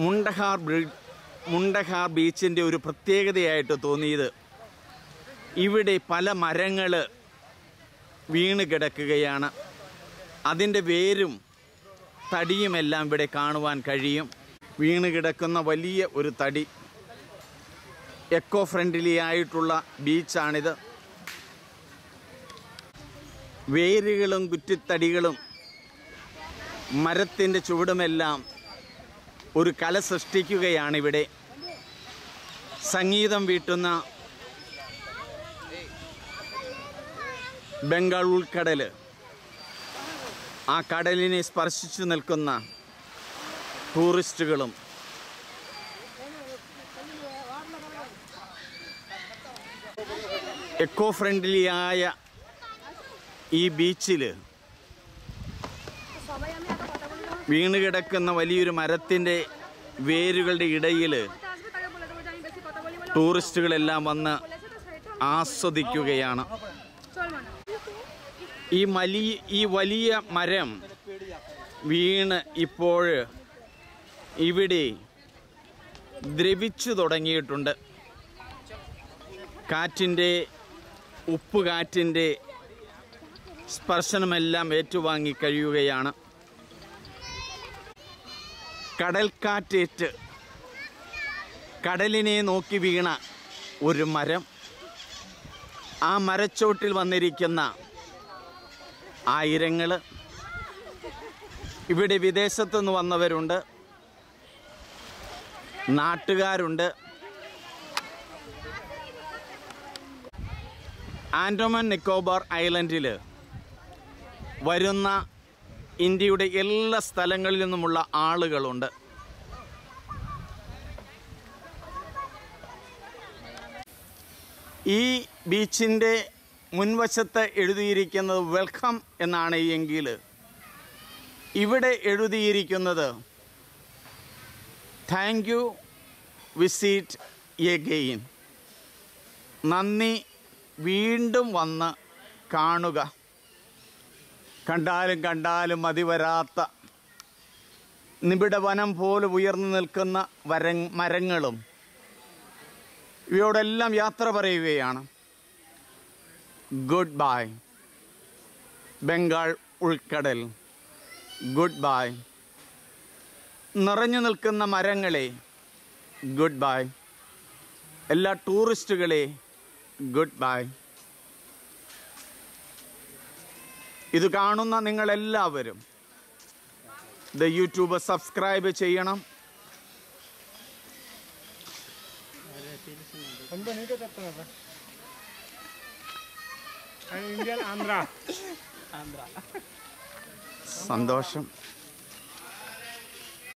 മുണ്ടഹാർ ബീച്ചിൻ്റെ ഒരു പ്രത്യേകതയായിട്ട് തോന്നിയത് ഇവിടെ പല മരങ്ങൾ വീണ് കിടക്കുകയാണ്. അതിൻ്റെ വേരും തടിയുമെല്ലാം ഇവിടെ കാണുവാൻ കഴിയും. വീണ് കിടക്കുന്ന വലിയ ഒരു തടി. എക്കോ ഫ്രണ്ട്ലി ആയിട്ടുള്ള ബീച്ചാണിത്. വേരുകളും കുറ്റിത്തടികളും മരത്തിൻ്റെ ചുവടുമെല്ലാം ഒരു കല സൃഷ്ടിക്കുകയാണിവിടെ. സംഗീതം വീട്ടുന്ന ബംഗാൾ ഉൾക്കടൽ, ആ കടലിനെ സ്പർശിച്ചു നിൽക്കുന്ന ടൂറിസ്റ്റുകളും എക്കോ ഫ്രണ്ട്ലിയായ ഈ ബീച്ചിൽ വീണുകിടക്കുന്ന വലിയൊരു മരത്തിൻ്റെ വേരുകളുടെ ഇടയിൽ ടൂറിസ്റ്റുകളെല്ലാം വന്ന് ആസ്വദിക്കുകയാണ്. ഈ വലിയ മരം വീണ് ഇപ്പോൾ ഇവിടെ ദ്രവിച്ചു തുടങ്ങിയിട്ടുണ്ട്. കാറ്റിൻ്റെ ഉപ്പുകാറ്റിൻ്റെ സ്പർശനമെല്ലാം ഏറ്റുവാങ്ങി കഴിയുകയാണ്. കടൽക്കാറ്റേറ്റ് കടലിനെ നോക്കി വീണ ഒരു മരം. ആ മരച്ചോട്ടിൽ വന്നിരിക്കുന്ന ആയിരങ്ങൾ. ഇവിടെ വിദേശത്തുനിന്ന് വന്നവരുണ്ട്, നാട്ടുകാരുണ്ട്. ആൻഡമാൻ നിക്കോബാർ ഐലൻഡിൽ വരുന്ന ഇന്ത്യയുടെ എല്ലാ സ്ഥലങ്ങളിൽ നിന്നുമുള്ള ആളുകളുണ്ട്. ഈ ബീച്ചിൻ്റെ മുൻവശത്ത് എഴുതിയിരിക്കുന്നത് വെൽക്കം എന്നാണ്. എങ്കിൽ ഇവിടെ എഴുതിയിരിക്കുന്നത് താങ്ക് യു, വിസിറ്റ് എഗെയിൻ. നന്ദി, വീണ്ടും വന്ന് കാണുക. കണ്ടാലും കണ്ടാലും മതിവരാത്ത നിബിഡ വനം പോലെ ഉയർന്നു നിൽക്കുന്ന മരങ്ങളും ഇവയോടെല്ലാം യാത്ര പറയുകയാണ്. ഗുഡ് ബൈ ബംഗാൾ ഉൾക്കടൽ, ഗുഡ് ബൈ നിറഞ്ഞു നിൽക്കുന്ന മരങ്ങളെ, ഗുഡ് ബൈ എല്ലാ ടൂറിസ്റ്റുകളെ, ഗുഡ് ബൈ. ഇത് കാണുന്ന നിങ്ങളെല്ലാവരും യൂട്യൂബ് സബ്സ്ക്രൈബ് ചെയ്യണം. സന്തോഷം.